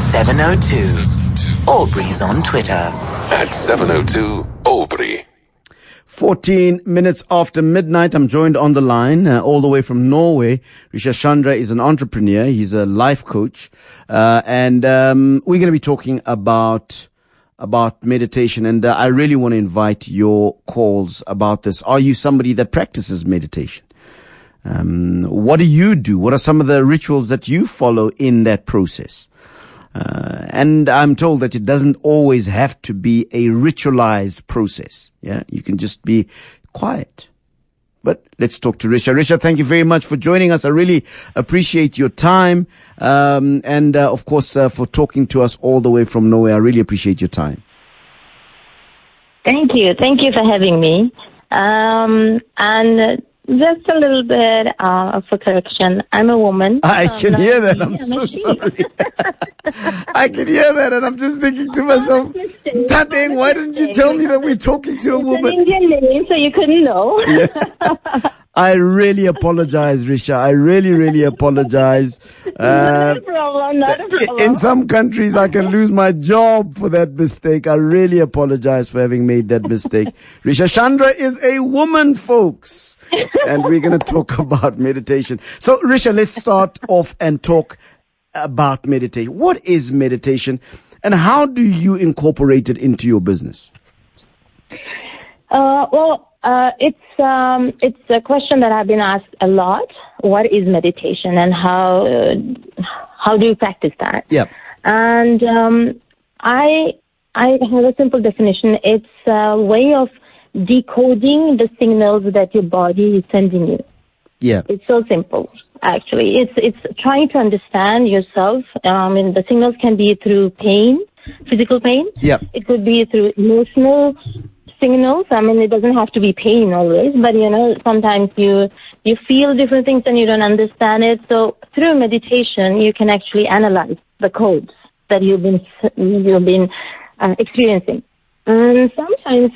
702. Aubrey's on Twitter. At 702 Aubrey. 14 minutes after midnight, I'm joined on the line all the way from Norway. Risha Chandra is an entrepreneur. He's a life coach. And we're going to be talking about meditation. And I really want to invite your calls about this. Are you somebody that practices meditation? What do you do? What are some of the rituals that you follow in that process? And I'm told that it doesn't always have to be a ritualized process. Yeah, you can just be quiet. But let's talk to Risha. Risha, thank you very much for joining us. I really appreciate your time. And of course, for talking to us all the way from Norway. I really appreciate your time. Thank you. Thank you for having me. And just a little bit of a correction. I'm a woman. I can hear that. I'm so sorry. I can hear that, and I'm just thinking to myself, Tateng, why didn't you tell me that we're talking to a woman? It's an Indian name, so you couldn't know. Yeah. I really apologize, Risha. I really, really apologize. Not a problem. In some countries, I can lose my job for that mistake. I really apologize for having made that mistake. Risha Chandra is a woman, folks. And we're going to talk about meditation. So, Risha, let's start off and talk about meditation. What is meditation, and how do you incorporate it into your business? It's a question that I've been asked a lot. What is meditation, and how do you practice that? Yeah. And I have a simple definition. It's a way of decoding the signals that your body is sending you. Yeah. It's so simple, actually. It's trying to understand yourself. The signals can be through pain, physical pain. Yeah. It could be through emotional signals. It doesn't have to be pain always, but sometimes you feel different things and you don't understand it. So through meditation, you can actually analyze the codes that you've been experiencing. And sometimes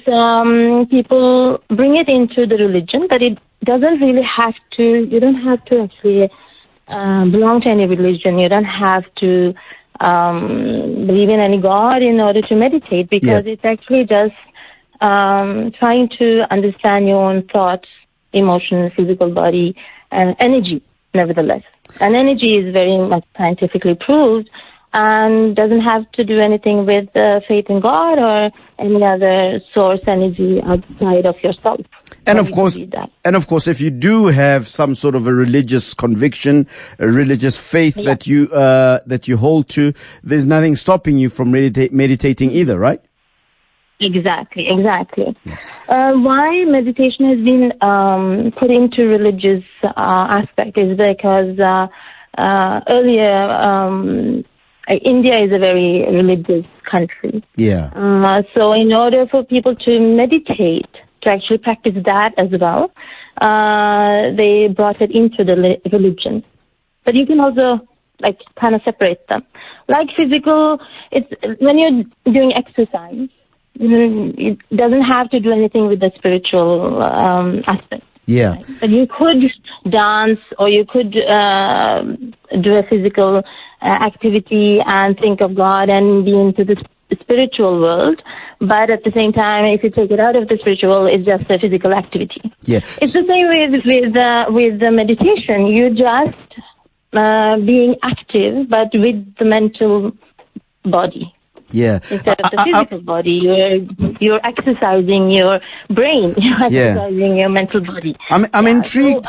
people bring it into the religion, but it doesn't really have to. You don't have to actually belong to any religion. You don't have to believe in any god in order to meditate, because it's actually just trying to understand your own thoughts, emotions, physical body, and energy, nevertheless. And energy is very much scientifically proved, and doesn't have to do anything with faith in God or any other source energy outside of yourself. And of course, if you do have some sort of a religious conviction, a religious faith that you hold to, there's nothing stopping you from meditating either, right? Exactly. Why meditation has been put into religious aspect is because earlier. India is a very religious country. Yeah. So in order for people to meditate, to actually practice that as well, they brought it into the religion. But you can also kind of separate them. Like physical, it's when you're doing exercise, it doesn't have to do anything with the spiritual aspect. Yeah. Right? But you could dance, or you could do a physical activity and think of God and be into the spiritual world. But at the same time, if you take it out of the spiritual, it's just a physical activity. Yeah. It's the same with the meditation. You're just being active, but with the mental body. Yeah. Instead of the physical body, you're exercising your brain. You're exercising your mental body. I'm intrigued.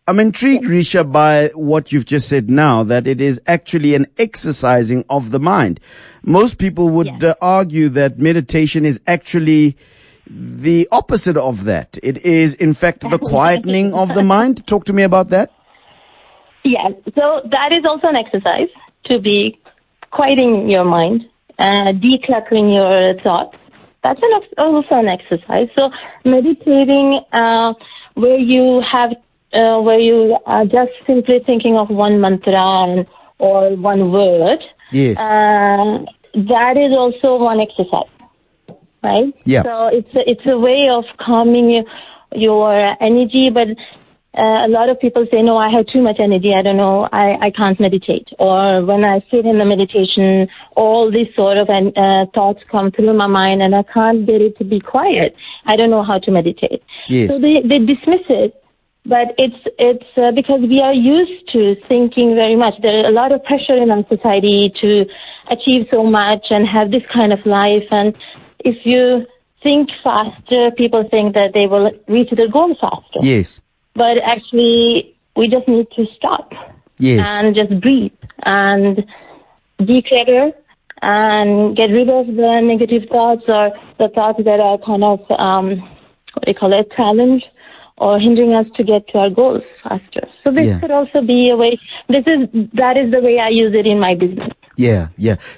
I'm intrigued, Risha, by what you've just said now, that it is actually an exercising of the mind. Most people would argue that meditation is actually the opposite of that. It is, in fact, the quietening of the mind. Talk to me about that. Yes. So that is also an exercise, to be quieting your mind, decluttering your thoughts. That's also an exercise. So meditating, where you are just simply thinking of one mantra or one word. Yes. That is also one exercise, right? Yeah. So it's a way of calming your energy, but a lot of people say, no, I have too much energy. I don't know. I can't meditate. Or when I sit in the meditation, all these sort of thoughts come through my mind and I can't get it to be quiet. I don't know how to meditate. Yes. So they dismiss it. But it's because we are used to thinking very much. There is a lot of pressure in our society to achieve so much and have this kind of life. And if you think faster, people think that they will reach their goal faster. Yes. But actually, we just need to stop. Yes. And just breathe and declutter and get rid of the negative thoughts or the thoughts that are kind of, challenge or hindering us to get to our goals faster. So this could also be a way. That is the way I use it in my business. Yeah.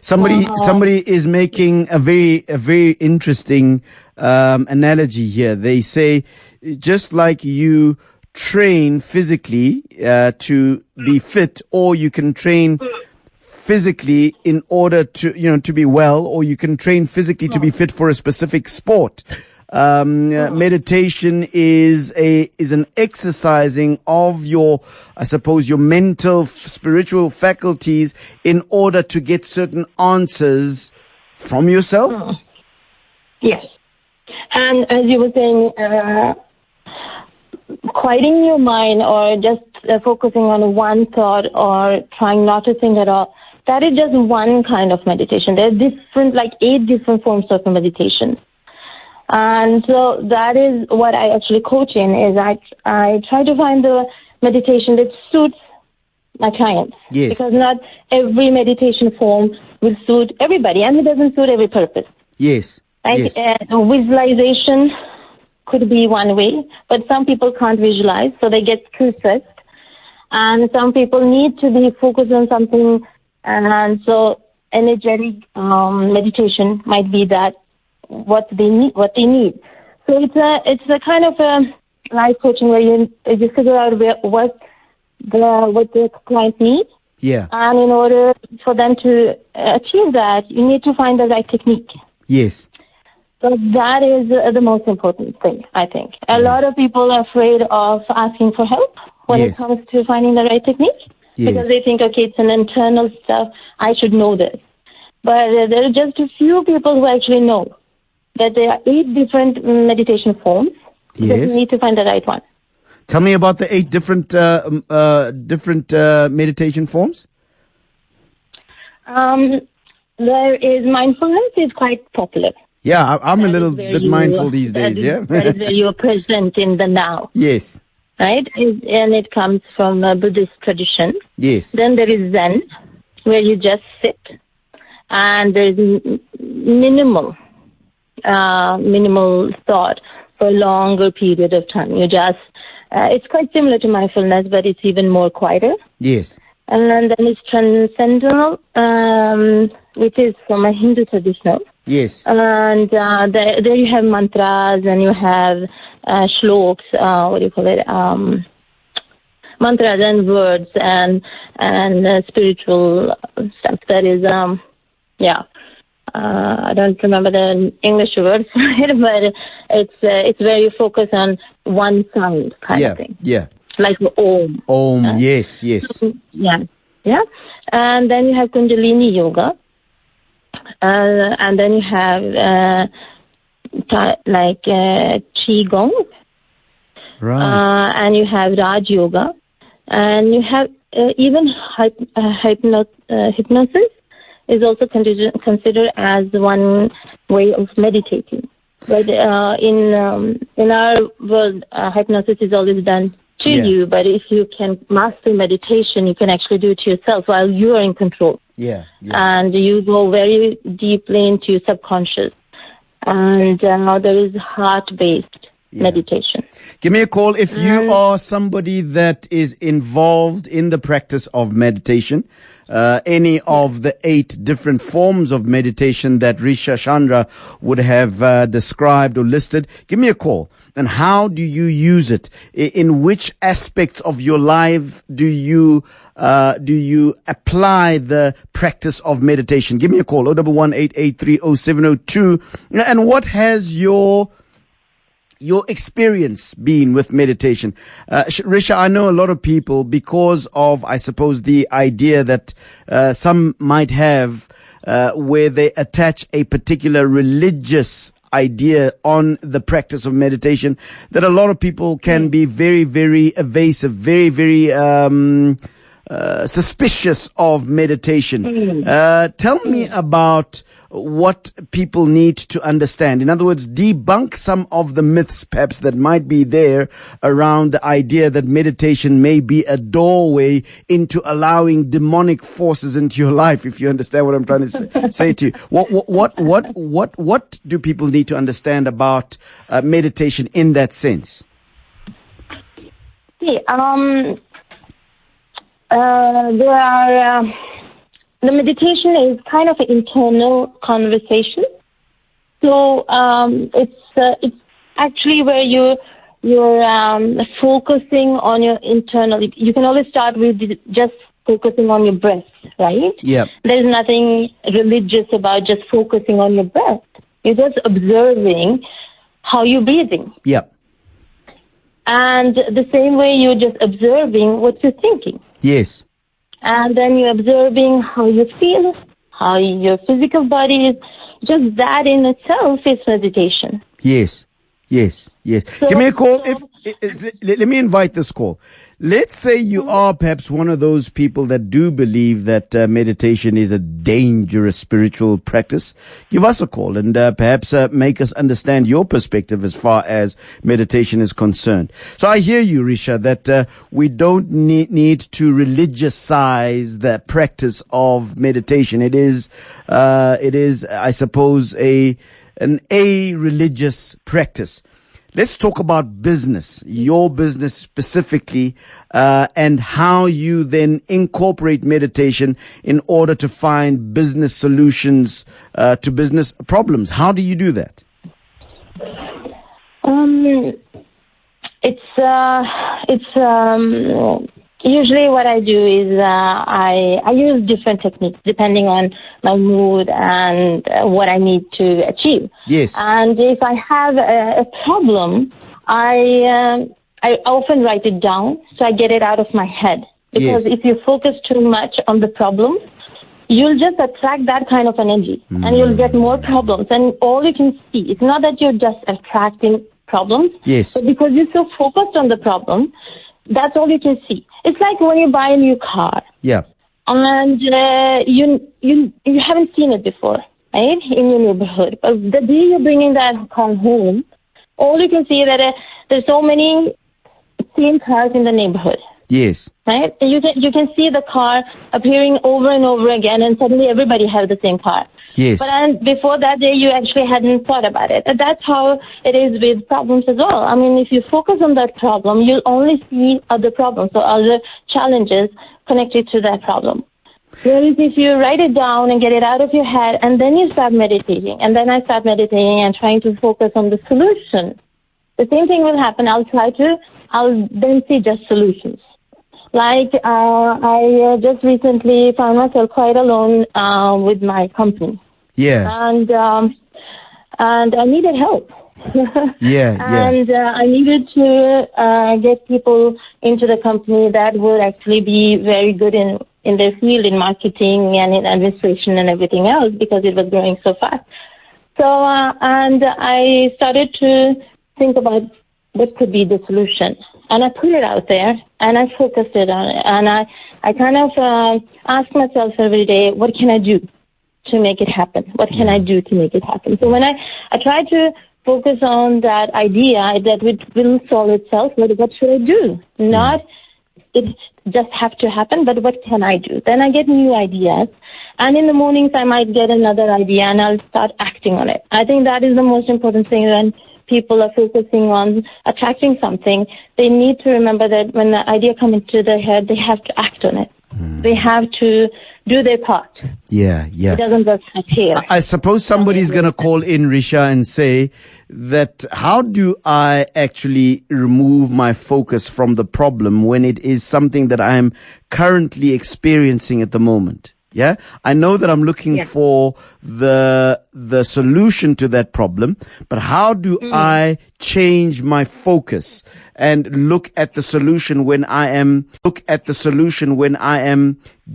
Somebody is making a very interesting analogy here. They say, just like you train physically to be fit, or you can train physically in order to be well, or you can train physically to be fit for a specific sport. Meditation is an exercising of your mental, spiritual faculties in order to get certain answers from yourself. Yes. And as you were saying, quieting your mind or just focusing on one thought or trying not to think at all, that is just one kind of meditation. There are 8 different forms of meditation. And so that is what I actually coach in, is I try to find the meditation that suits my clients. Yes. Because not every meditation form will suit everybody, and it doesn't suit every purpose. Yes. Like visualization could be one way, but some people can't visualize, so they get too stressed. And some people need to be focused on something, and so energetic meditation might be that what they need. So it's a kind of a life coaching where you figure out what the client needs. Yeah. And in order for them to achieve that, you need to find the right technique. Yes. So that is the most important thing, I think. A lot of people are afraid of asking for help when it comes to finding the right technique, because they think, okay, it's an internal stuff, I should know this. But there are just a few people who actually know that there are 8 different meditation forms. Yes. You need to find the right one. Tell me about the 8 different meditation forms. There is mindfulness is quite popular. Yeah, I'm a little bit mindful these days, That is where you are present in the now. Yes. Right? And it comes from a Buddhist tradition. Yes. Then there is Zen, where you just sit. And there is minimal thought for a longer period of time. You just, it's quite similar to mindfulness, but it's even more quieter. Yes. And then it's transcendental, which is from a Hindu tradition. Yes. And there you have mantras and you have shloks, mantras and words and spiritual stuff. That is, I don't remember the English words for it, but it's where you focus on one sound kind of thing. Yeah. Like the Om. Om, yes. Yeah. And then you have Kundalini Yoga. And then you have Qigong. Right. And you have Raj Yoga. And you have even hypnosis is also considered as one way of meditating. But in our world, hypnosis is always done to you. But if you can master meditation, you can actually do it to yourself while you are in control. Yeah. And you go very deeply into your subconscious. And now there is heart-based meditation. Give me a call if you are somebody that is involved in the practice of meditation. Any of the 8 different forms of meditation that Risha Chandra would have described or listed. Give me a call. And how do you use it? In which aspects of your life do you apply the practice of meditation? Give me a call, 011-883-0702. And what has your your experience been with meditation? Risha, I know a lot of people, because of, I suppose, the idea that some might have where they attach a particular religious idea on the practice of meditation, that a lot of people can be very, very evasive, very, very suspicious of meditation. Tell me about what people need to understand. In other words, debunk some of the myths perhaps that might be there around the idea that meditation may be a doorway into allowing demonic forces into your life, if you understand what I'm trying to say to you. What do people need to understand about meditation in that sense? See, there are the meditation is kind of an internal conversation. So it's actually where you're focusing on your internal. You can always start with just focusing on your breath, right? Yeah. There's nothing religious about just focusing on your breath. You're just observing how you're breathing. Yeah. And the same way you're just observing what you're thinking. Yes. And then you're observing how you feel, how your physical body is. Just that in itself is meditation. Yes. Yes. Yes. So, give me a call. Let me invite this call. Let's say you are perhaps one of those people that do believe that meditation is a dangerous spiritual practice. Give us a call and perhaps make us understand your perspective as far as meditation is concerned. So I hear you, Risha, that we don't need to religiousize the practice of meditation. It is, I suppose, an religious practice. Let's talk about business, your business specifically, and how you then incorporate meditation in order to find business solutions to business problems. How do you do that? Usually what I do is I use different techniques depending on my mood and what I need to achieve. Yes. And if I have a problem, I often write it down so I get it out of my head. Because if you focus too much on the problem, you'll just attract that kind of energy and you'll get more problems. And all you can see, it's not that you're just attracting problems, but because you're so focused on the problem, that's all you can see. It's like when you buy a new car. Yeah. And you haven't seen it before, right, in your neighborhood. But the day you're bringing that car home, all you can see is that there's so many same cars in the neighborhood. Yes. Right? You can see the car appearing over and over again, and suddenly everybody has the same car. Yes. But before that day, you actually hadn't thought about it. And that's how it is with problems as well. I mean, if you focus on that problem, you'll only see other problems or other challenges connected to that problem. Whereas if you write it down and get it out of your head, and then you start meditating, and then I start meditating and trying to focus on the solution, the same thing will happen. I'll then see just solutions. Like, I just recently found myself quite alone with my company. Yeah. And I needed help. And I needed to get people into the company that would actually be very good in their field, in marketing and in administration and everything else, because it was growing so fast. So, and I started to think about what could be the solution. And I put it out there, and I focused it on it. And I kind of ask myself every day, what can I do to make it happen? What can I do to make it happen? So when I try to focus on that idea that it will solve itself, what should I do? Not it just have to happen, but what can I do? Then I get new ideas. And in the mornings, I might get another idea, and I'll start acting on it. I think that is the most important thing when people are focusing on attracting something. They need to remember that when the idea comes into their head, they have to act on it. They have to do their part. Yeah. It doesn't just appear. I suppose somebody's going to call in, Risha, and say that how do I actually remove my focus from the problem when it is something that I am currently experiencing at the moment? Yeah, I know that I'm looking for the solution to that problem, but how do I change my focus and look at the solution when I am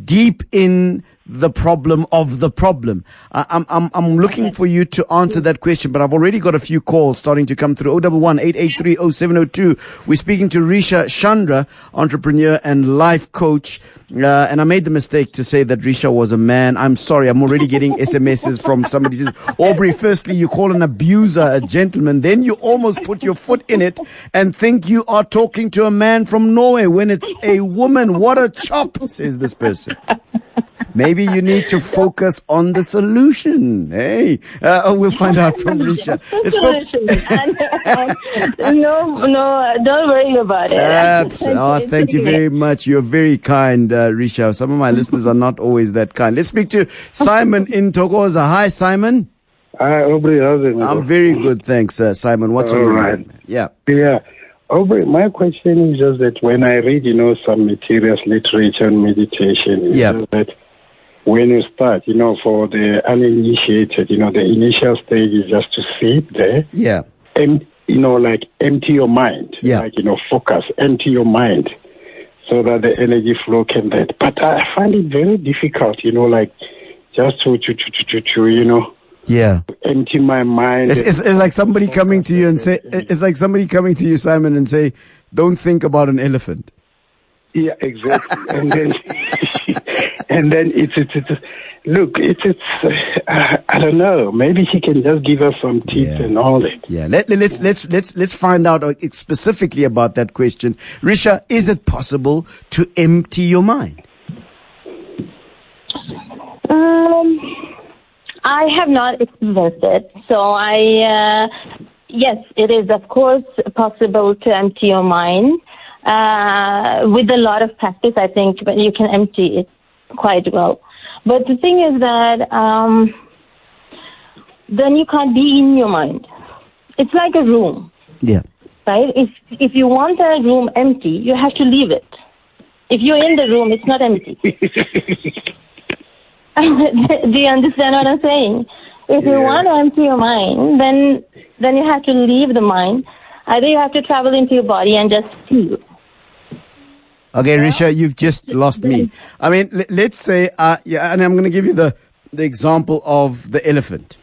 deep in the problem of the problem? I'm looking for you to answer that question, but I've already got a few calls starting to come through. 011-883-0702. We're speaking to Risha Chandra, entrepreneur and life coach. And I made the mistake to say that Risha was a man. I'm sorry. I'm already getting SMSs from somebody who says, Aubrey, firstly, you call an abuser a gentleman. Then you almost put your foot in it and think you are talking to a man from Norway when it's a woman. What a chop, says this person. Maybe you need to focus on the solution. Hey, we'll find out from Risha. No, don't worry about it. Thank you very much. You're very kind, Risha. Some of my listeners are not always that kind. Let's speak to Simon in Togoza. Hi, Simon. Hi, Aubrey. How's it? I'm very good, thanks, Simon. What's on your mind? Yeah. Aubrey, my question is just that when I read, some materials, literature and meditation, it's just that when you start, for the uninitiated, the initial stage is just to sit there. Yeah. And, empty your mind. Yeah. Focus, empty your mind so that the energy flow can that. But I find it very difficult, just to empty my mind. It's like somebody coming to you and say, it's like somebody coming to you, Simon, and say, don't think about an elephant. Yeah, exactly. and then, and then it's look, I don't know. Maybe he can just give us some tips and all that. Yeah, let's find out specifically about that question. Risha, is it possible to empty your mind? I have not experienced it, so yes, it is of course possible to empty your mind. With a lot of practice, I think you can empty it quite well. But the thing is that then you can't be in your mind. It's like a room. Yeah. Right? If you want a room empty, you have to leave it. If you're in the room, it's not empty. Do you understand what I'm saying? If you want to empty your mind, then you have to leave the mind. Either you have to travel into your body and just feel. Okay, Risha, you've just lost me. I mean, let's say, and I'm going to give you the example of the elephant.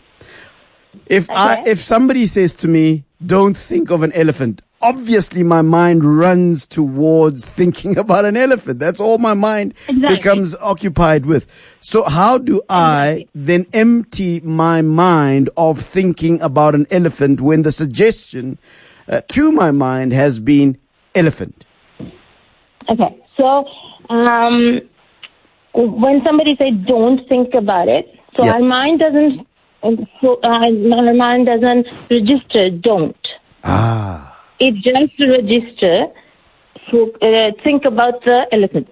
If somebody says to me, don't think of an elephant, obviously my mind runs towards thinking about an elephant. That's all my mind becomes occupied with. So how do I then empty my mind of thinking about an elephant when the suggestion to my mind has been elephant? Okay, so when somebody says don't think about it, so our mind doesn't register don't. It just registers think about the elephant.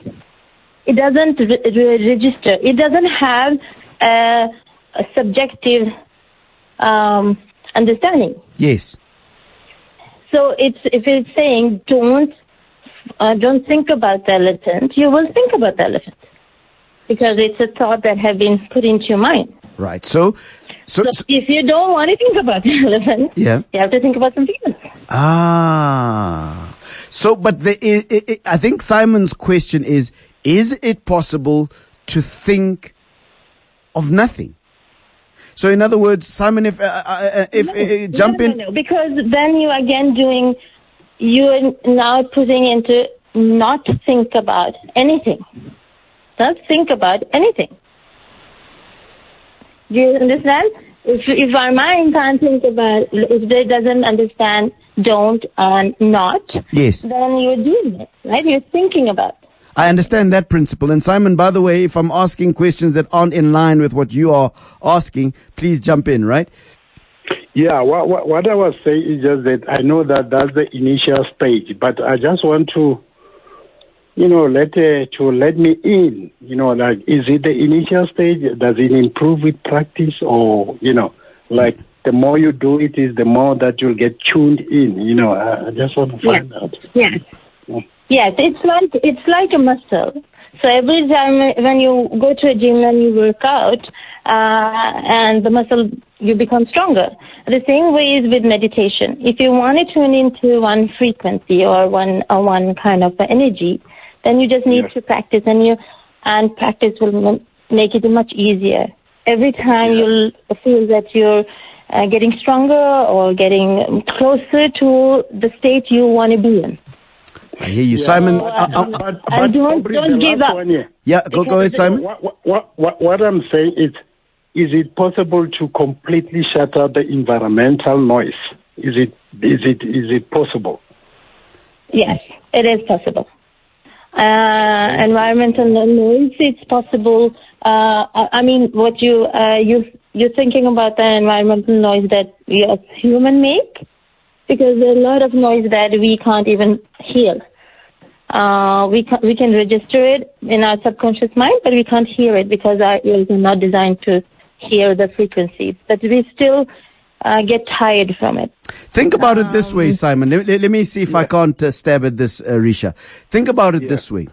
It doesn't register. It doesn't have a subjective understanding. Yes. So if it's saying don't think about the elephant, you will think about the elephant because it's a thought that has been put into your mind. Right. So if you don't want to think about the elephant, you have to think about something else. So, but I think Simon's question is it possible to think of nothing? So, in other words, Simon, jump in. No, because then you're now putting into not think about anything. Not think about anything. Do you understand? If our mind can't think about, if it doesn't understand don't and not, then you're doing it, right? You're thinking about it. I understand that principle. And Simon, by the way, if I'm asking questions that aren't in line with what you are asking, please jump in, right? Yeah, what I was saying is just that I know that that's the initial stage, but I just want to, let me in, like, is it the initial stage? Does it improve with practice or, like the more you do it is the more that you'll get tuned in, I just want to find out. Yes. Yes, it's like a muscle. So every time when you go to a gym and you work out, and the muscle, you become stronger. The same way is with meditation. If you want to tune into one frequency or one kind of energy, then you just need to practice, and practice will make it much easier. Every time you'll feel that you're getting stronger or getting closer to the state you want to be in. I hear you, Simon. But don't give up. Yeah, go ahead, Simon. What I'm saying is it possible to completely shut out the environmental noise? Is it possible? Yes, it is possible. Environmental noise, it's possible. I mean, what you're thinking about the environmental noise that we as human make, because there are a lot of noise that we can't even hear. We can register it in our subconscious mind, but we can't hear it because our ears are not designed to hear the frequencies. But we still get tired from it. Think about it this way, Simon. Let me see if I can't stab at this, Risha. Think about it this way.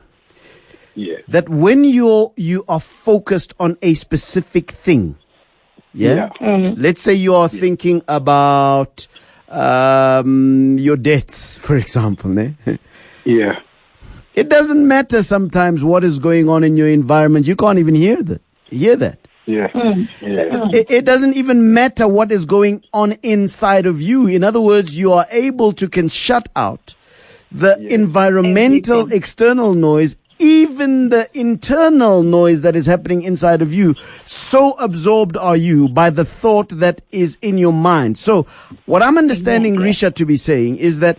Yeah. That when you are focused on a specific thing, let's say you are thinking about your debts, for example. Yeah. It doesn't matter sometimes what is going on in your environment. You can't even hear that. Yeah. It doesn't even matter what is going on inside of you. In other words, you are able to can shut out the environmental external noise, even the internal noise that is happening inside of you. So absorbed are you by the thought that is in your mind. So what I'm understanding Risha to be saying is that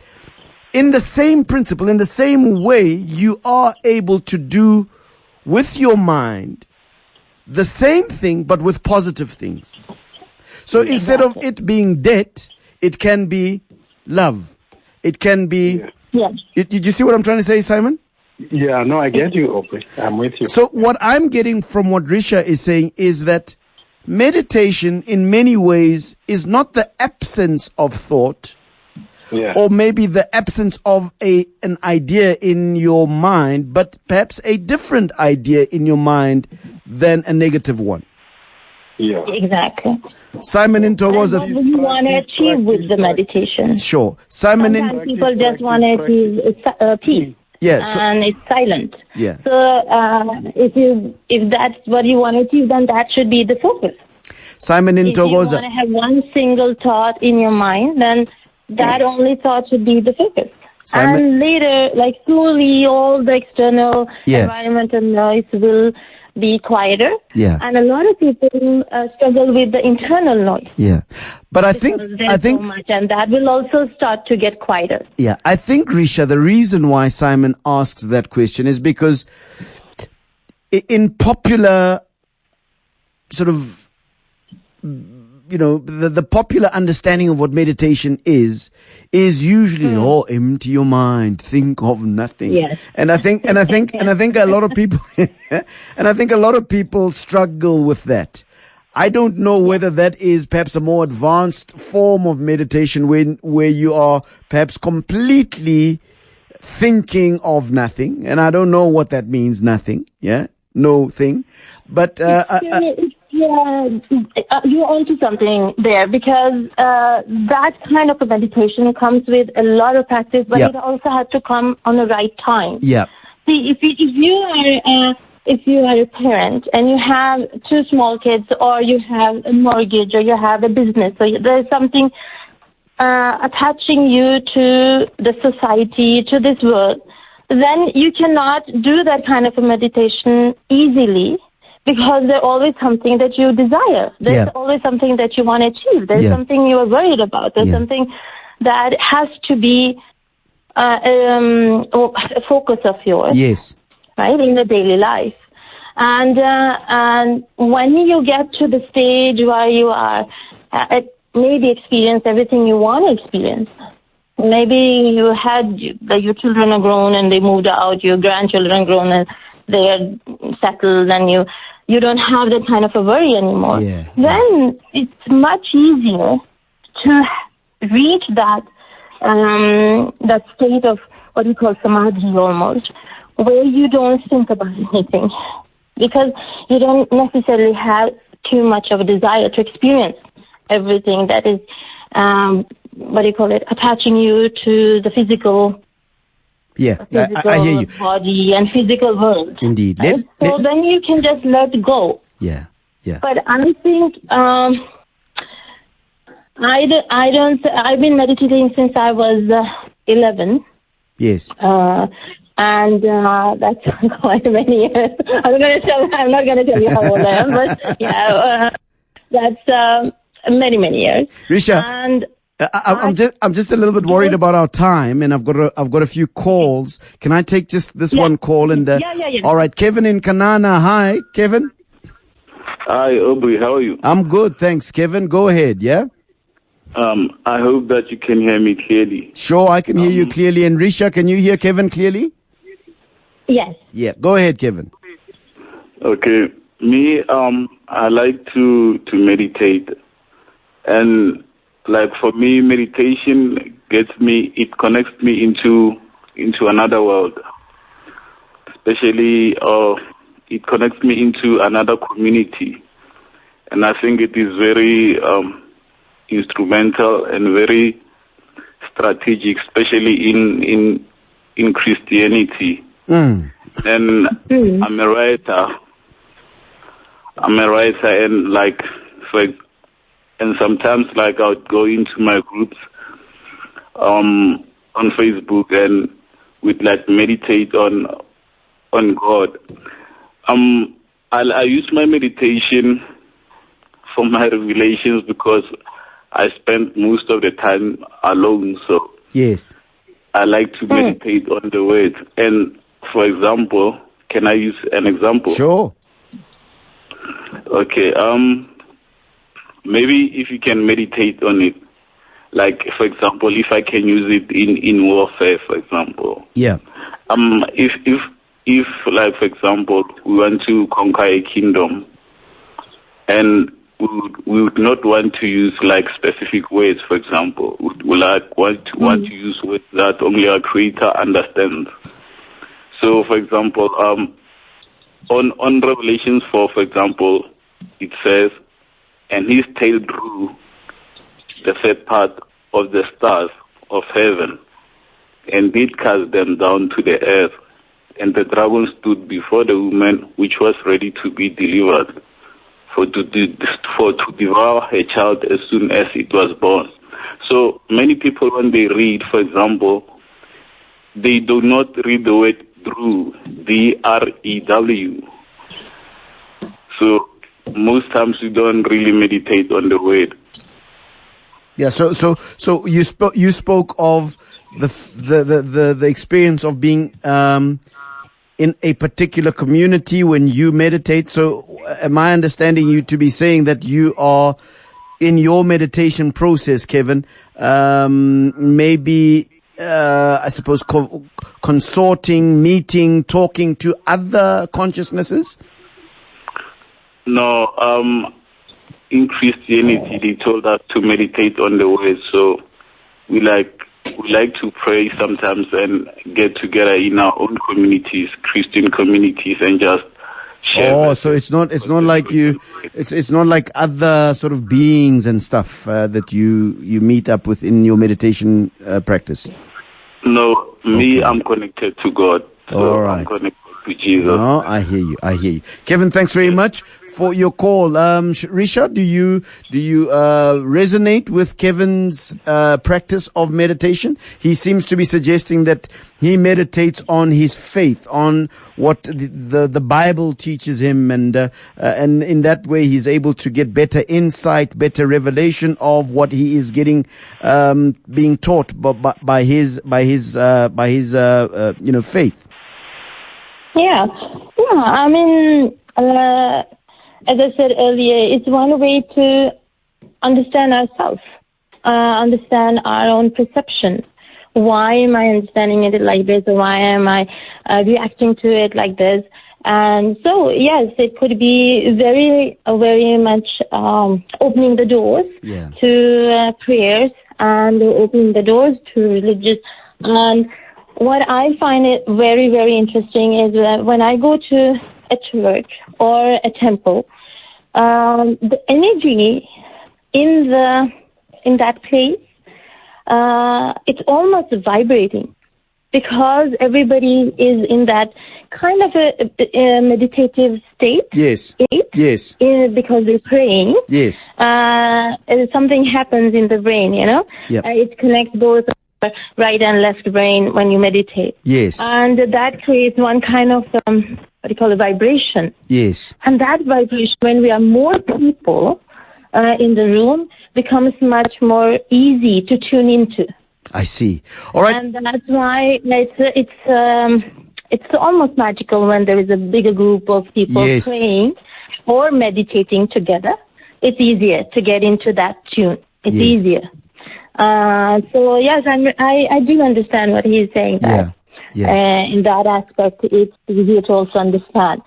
in the same principle, in the same way, you are able to do with your mind the same thing, but with positive things. So instead of it being debt, it can be love. It can be... Did you see what I'm trying to say, Simon? Yeah, no, I get you, Aubrey. I'm with you. So what I'm getting from what Risha is saying is that meditation in many ways is not the absence of thought, or maybe the absence of an idea in your mind, but perhaps a different idea in your mind than a negative one. Yeah. Exactly. Simon in Togoza. What do you want to achieve with the meditation? Sure. Simon in... Sometimes people just want to achieve peace. Yes. And it's silent. Yeah. So if that's what you want to achieve, then that should be the focus. Simon in Togoza. If you want to have one single thought in your mind, then that only thought should be the focus. Simon. And later, like slowly, all the external environmental noise will be quieter. Yeah. And a lot of people struggle with the internal noise. Yeah. But I think so much, and that will also start to get quieter. Yeah. I think, Risha, the reason why Simon asks that question is because in popular sort of, the popular understanding of what meditation is usually, empty your mind, think of nothing. Yes. And I think a lot of people, struggle with that. I don't know whether that is perhaps a more advanced form of meditation where you are perhaps completely thinking of nothing. And I don't know what that means, nothing. Yeah. No thing. But, you're onto something there, because that kind of a meditation comes with a lot of practice, but it also has to come on the right time. Yeah. See, if you are a parent and you have two small kids, or you have a mortgage, or you have a business, so there's something attaching you to the society, to this world, then you cannot do that kind of a meditation easily. Because there's always something that you desire. There's always something that you want to achieve. There's something you are worried about. There's something that has to be a focus of yours. Yes. Right, in the daily life. And when you get to the stage where you are maybe experience everything you want to experience. Maybe you had your children are grown and they moved out, your grandchildren are grown and they are settled, and you don't have that kind of a worry anymore. Yeah. Then it's much easier to reach that state of what we call samadhi almost, where you don't think about anything, because you don't necessarily have too much of a desire to experience everything that is, attaching you to the physical. Yeah, Physical I hear you. Body and physical world. Indeed. Right? So then you can just let go. Yeah. But I think I've been meditating since I was 11. Yes. And that's quite many years. I'm not going to tell you how old I am, but yeah, that's many years. Risha, and I'm just a little bit worried about our time, and I've got a few calls. Can I take just this one call? And yeah. All right, Kevin in Kanana. Hi, Kevin. Hi, Aubrey. How are you? I'm good, thanks, Kevin. Go ahead. Yeah. I hope that you can hear me clearly. Sure, I can hear you clearly. And Risha, can you hear Kevin clearly? Yes. Yeah. Go ahead, Kevin. Okay. Me, I like to meditate, and like for me, meditation it connects me into another world. Especially, it connects me into another community, and I think it is very instrumental and very strategic, especially in Christianity. And I'm a writer, and sometimes like I would go into my groups on Facebook and would like meditate on God. I use my meditation for my revelations because I spend most of the time alone, so yes, I like to meditate on the word. And for example, can I use an example? Sure. Okay. Maybe if you can meditate on it, like for example, if I can use it in warfare, for example. Yeah. If like for example, we want to conquer a kingdom, and we would not want to use like specific words, for example. We like want to use words that only our Creator understands. So, for example, on Revelations 4, for example, it says, "And his tail drew the third part of the stars of heaven, and did cast them down to the earth. And the dragon stood before the woman which was ready to be delivered, for to devour her child as soon as it was born." So many people, when they read, for example, they do not read the word drew, D-R-E-W. So most times we don't really meditate on the word. Yeah. So you spoke of the experience of being in a particular community when you meditate. So am I understanding you to be saying that you are in your meditation process, Kevin, maybe I suppose consorting, meeting, talking to other consciousnesses? No, in Christianity they told us to meditate on the word, so we like to pray sometimes and get together in our own communities, Christian communities, and just share. Oh, so it's not like it's not like other sort of beings and stuff that you meet up with in your meditation practice. No, me, I'm connected to God. So all right. I'm connected to Jesus. No, I hear you. Kevin, thanks very much for your call. Risha, do you resonate with Kevin's practice of meditation? He seems to be suggesting that he meditates on his faith, on what the Bible teaches him, and in that way he's able to get better insight, better revelation of what he is getting, being taught by his faith. Yeah. I mean, as I said earlier, it's one way to understand ourselves, understand our own perception. Why am I understanding it like this, or why am I reacting to it like this? And so, yes, it could be very much opening the doors to prayers and opening the doors to religious. And what I find it very, very interesting is that when I go to a church or a temple, the energy in that place, it's almost vibrating, because everybody is in that kind of a meditative state. Yes. Yes. Because they're praying. Yes. Something happens in the brain, Yep. It connects both right and left brain when you meditate. Yes. And that creates one kind of, vibration. Yes. And that vibration, when we are more people in the room, becomes much more easy to tune into. I see. All right. And that's why it's almost magical when there is a bigger group of people Yes. praying or meditating together. It's easier to get into that tune. It's Yes. easier. So yes, I do understand what he's saying. That in that aspect, it's easier to also understand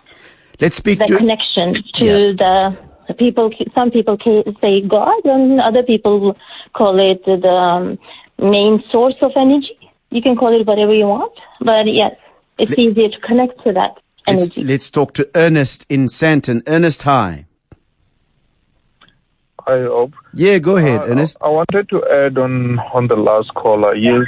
Let's speak the to connection to the people. Some people say God, and other people call it the main source of energy. You can call it whatever you want, but yes, it's easier to connect to that energy. Let's talk to Ernest in Santon. Ernest, hi. Hi, Ob. Yeah, go ahead, Ernest. I wanted to add on the last caller. Yes,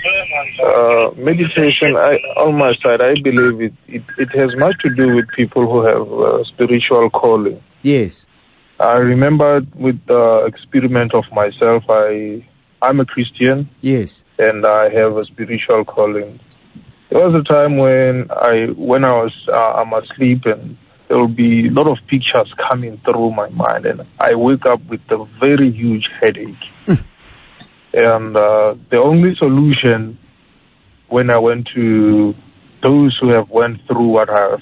meditation, on my side, I believe it has much to do with people who have spiritual calling. Yes. I remember with the experiment of myself, I'm a Christian. Yes. And I have a spiritual calling. There was a time when I'm asleep, and there will be a lot of pictures coming through my mind, and I wake up with a very huge headache. And the only solution, when I went to those who have went through what I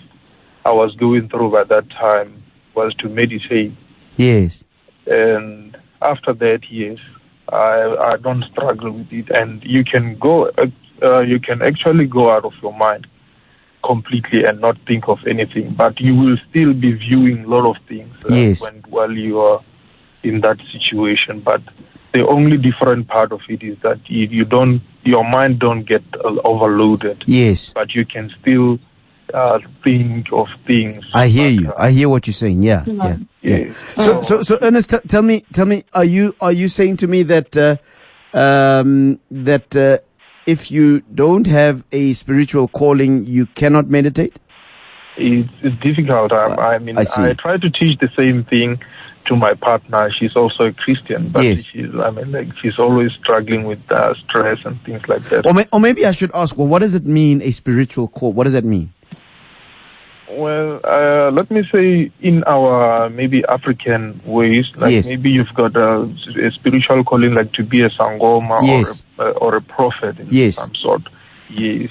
was going through by that time, was to meditate. Yes. And after that, yes, I don't struggle with it, and you can actually go out of your mind completely and not think of anything, but you will still be viewing a lot of things while you are in that situation. But the only different part of it is that your mind don't get overloaded. Yes. But you can still think of things. I hear you. I hear what you're saying. Yeah. So Ernest, tell me, are you saying to me that if you don't have a spiritual calling, you cannot meditate? It's difficult. I try to teach the same thing to my partner. She's also a Christian, but she's always struggling with stress and things like that. Or maybe I should ask, what does it mean, a spiritual call? What does that mean? Well, let me say, in our maybe African ways, maybe you've got a spiritual calling, like to be a sangoma or a prophet in some sort. Yes.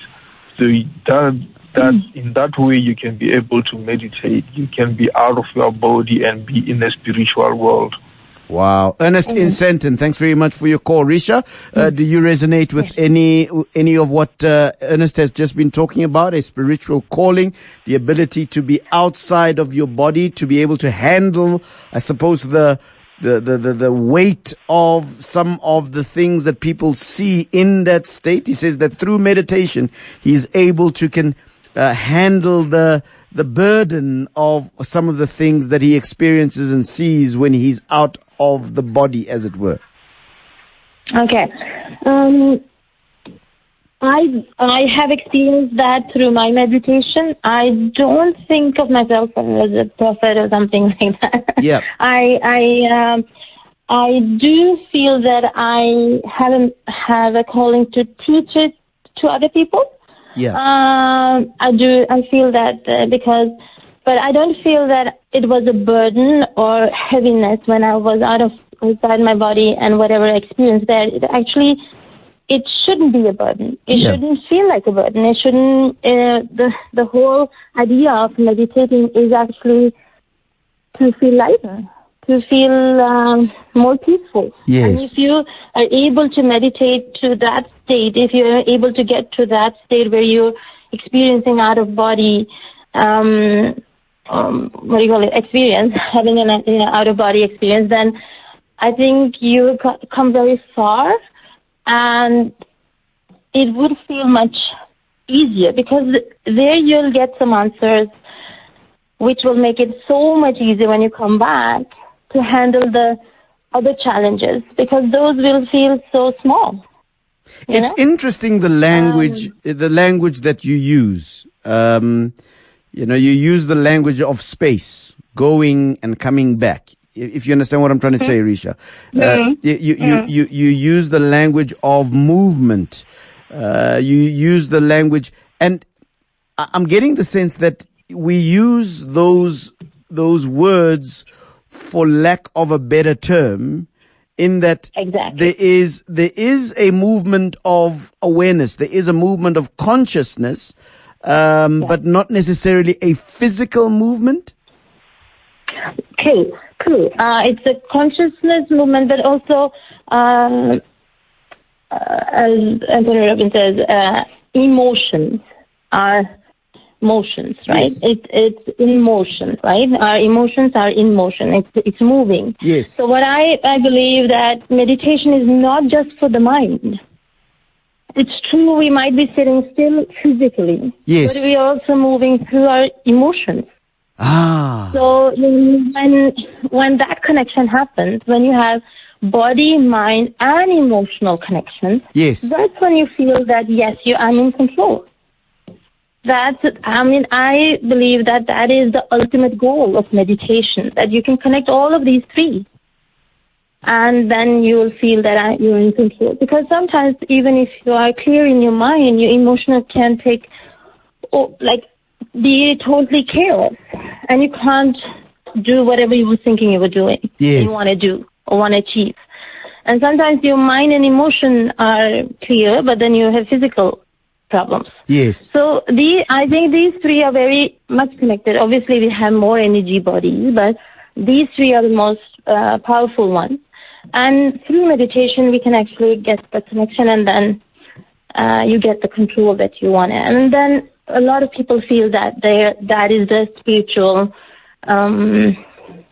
So that in that way you can be able to meditate. You can be out of your body and be in a spiritual world. Wow. Ernest in Santon, thanks very much for your call. Risha, do you resonate with any of what Ernest has just been talking about? A spiritual calling, the ability to be outside of your body, to be able to handle, I suppose, the weight of some of the things that people see in that state. He says that through meditation, he's able to handle the burden of some of the things that he experiences and sees when he's out of the body, as it were. Okay. I have experienced that through my meditation. I don't think of myself as a prophet or something like that. Yeah. I do feel that I have a calling to teach it to other people. Yeah. I do. I feel that but I don't feel that it was a burden or heaviness when I was outside my body and whatever I experienced there. It shouldn't be a burden. It shouldn't feel like a burden. It shouldn't. The whole idea of meditating is actually to feel lighter, to feel more peaceful. Yes. And if you are able to meditate to that state, if you're able to get to that state where you're experiencing out of body, experience, having an out of body experience, then I think you come very far, and it would feel much easier, because there you'll get some answers which will make it so much easier when you come back to handle the other challenges, because those will feel so small. It's interesting, the language that you use. You use the language of space, going and coming back. If you understand what I'm trying to say, Risha. You use the language of movement. You use the language, and I'm getting the sense that we use those words for lack of a better term, in that there is a movement of awareness, there is a movement of consciousness, but not necessarily a physical movement. True. It's a consciousness movement, but also, as Anthony Robbins says, emotions are motions, right? Yes. It's in motion, right? Our emotions are in motion. It's moving. Yes. So what I believe that meditation is not just for the mind. It's true, we might be sitting still physically, yes, but we are also moving through our emotions. So when that connection happens, when you have body, mind, and emotional connections, yes, that's when you feel that, yes, I'm in control. I believe that is the ultimate goal of meditation, that you can connect all of these three. And then you will feel that you're in control. Because sometimes, even if you are clear in your mind, your emotional can be totally chaos. And you can't do whatever you were thinking you were doing. Yes. You want to do or want to achieve. And sometimes your mind and emotion are clear, but then you have physical problems. Yes. So I think these three are very much connected. Obviously, we have more energy bodies, but these three are the most powerful ones. And through meditation, we can actually get the connection, and then you get the control that you want. And then a lot of people feel that that is the spiritual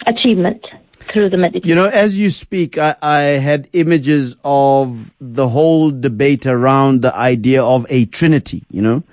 achievement through the meditation. As you speak, I had images of the whole debate around the idea of a Trinity, and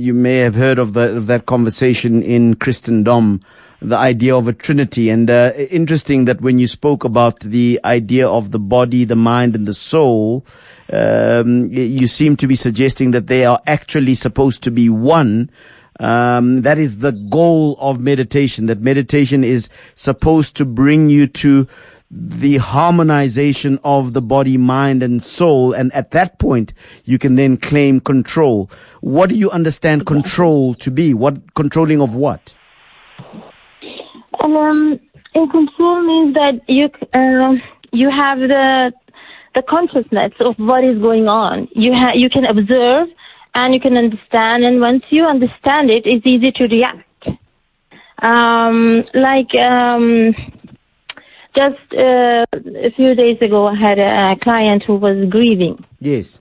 you may have heard of that conversation in Christendom, the idea of a Trinity. And interesting that when you spoke about the idea of the body, the mind, and the soul, you seem to be suggesting that they are actually supposed to be one. That is the goal of meditation, that meditation is supposed to bring you to the harmonization of the body, mind, and soul. And at that point, you can then claim control. What do you understand control to be? What controlling of what? In control means that you have the consciousness of what is going on. You can observe and you can understand, and once you understand it, it's easy to react. Just a few days ago, I had a client who was grieving. Yes.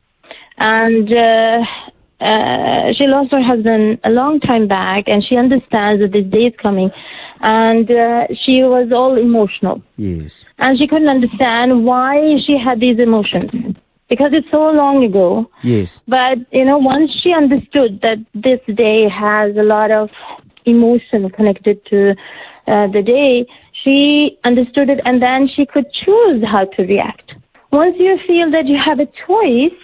And she lost her husband a long time back, and she understands that this day is coming. And she was all emotional. Yes. And she couldn't understand why she had these emotions, because it's so long ago. Yes. But, once she understood that this day has a lot of emotion connected to the day, she understood it, and then she could choose how to react. Once you feel that you have a choice,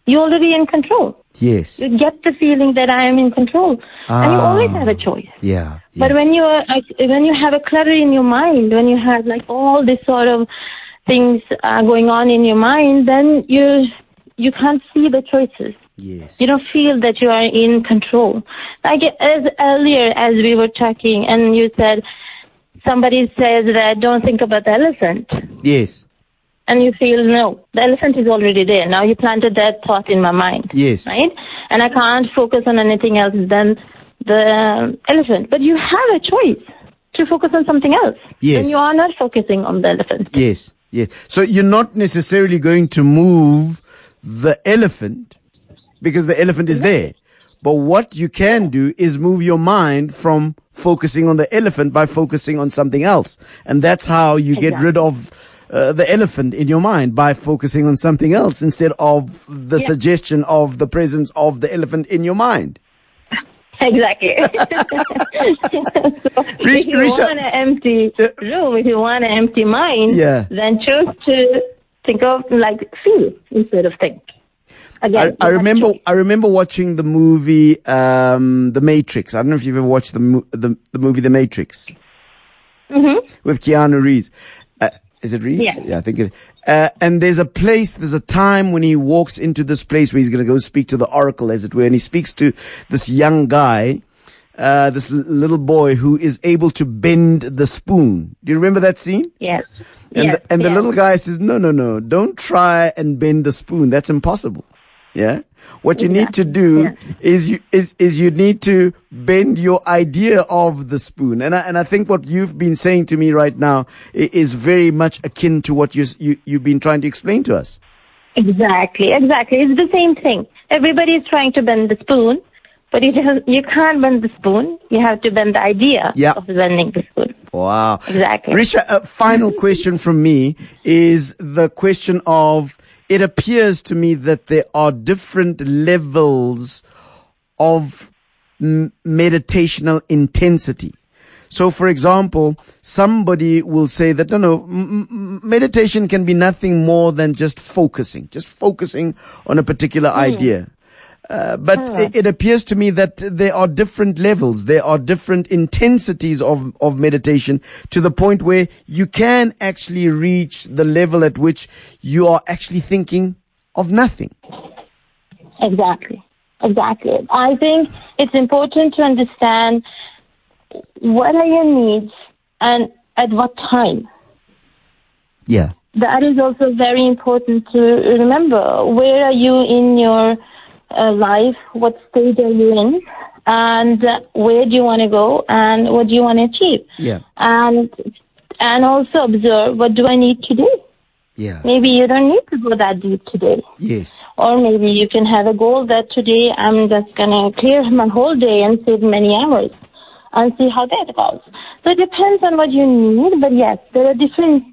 you're already in control. Yes. You get the feeling that I am in control. And you always have a choice. Yeah. But when you have a clutter in your mind, when you have all this sort of things going on in your mind, then you can't see the choices. Yes. You don't feel that you are in control. Like as earlier as we were talking, and you said, somebody says that don't think about the elephant. Yes. And you feel, no, the elephant is already there. Now you planted that thought in my mind. Yes. Right? And I can't focus on anything else than the elephant. But you have a choice to focus on something else. Yes. And you are not focusing on the elephant. Yes. Yes. So you're not necessarily going to move the elephant because the elephant is there. But what you can do is move your mind from focusing on the elephant by focusing on something else. And that's how you get rid of the elephant in your mind by focusing on something else instead of the suggestion of the presence of the elephant in your mind. Exactly. So if you want an empty room, if you want an empty mind, then choose to think of feel instead of think. Again, I remember watching the movie The Matrix. I don't know if you've ever watched the movie The Matrix with Keanu Reeves. Is it Reeves? Yeah, I think it. And there's a time when he walks into this place where he's going to go speak to the Oracle, as it were, and he speaks to this young guy, this little boy who is able to bend the spoon. Do you remember that scene? Yes. And the little guy says, no, don't try and bend the spoon. That's impossible. Yeah. What you need to do is you need to bend your idea of the spoon. And I think what you've been saying to me right now is very much akin to what you've been trying to explain to us. Exactly. It's the same thing. Everybody is trying to bend the spoon, but you can't bend the spoon. You have to bend the idea of bending the spoon. Wow. Exactly. Risha, a final question from me is the question of, it appears to me that there are different levels of meditational intensity. So, for example, somebody will say that, meditation can be nothing more than just focusing on a particular idea. But it appears to me that there are different levels, there are different intensities of meditation, to the point where you can actually reach the level at which you are actually thinking of nothing. Exactly. I think it's important to understand what are your needs and at what time. Yeah. That is also very important to remember. Where are you in your life? What stage are you in? And where do you want to go? And what do you want to achieve? Yeah. And also observe, what do I need to do? Yeah. Maybe you don't need to go that deep today. Yes. Or maybe you can have a goal that today I'm just going to clear my whole day and save many hours and see how that goes. So it depends on what you need, but yes, there are different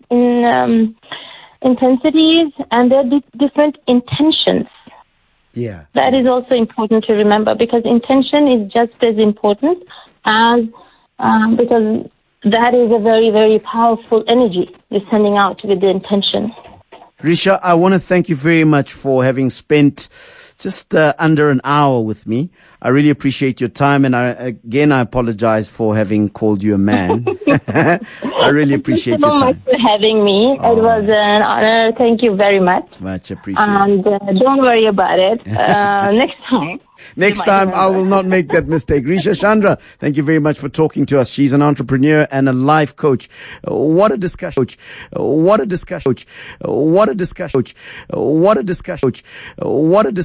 intensities and there are different intentions. Yeah. That is also important to remember, because intention is just as important as, because that is a very, very powerful energy you're sending out with the intention. Risha, I want to thank you very much for having spent just under an hour with me. I really appreciate your time, and I apologize for having called you a man. I really appreciate your time. Thank you so much for having me. It was an honor. Thank you very much. Much appreciated. And don't worry about it. Next time. Next time, I will not make that mistake. Risha Chandra, thank you very much for talking to us. She's an entrepreneur and a life coach. What a discussion. What a discussion. What a discussion. What a discussion. What a discussion.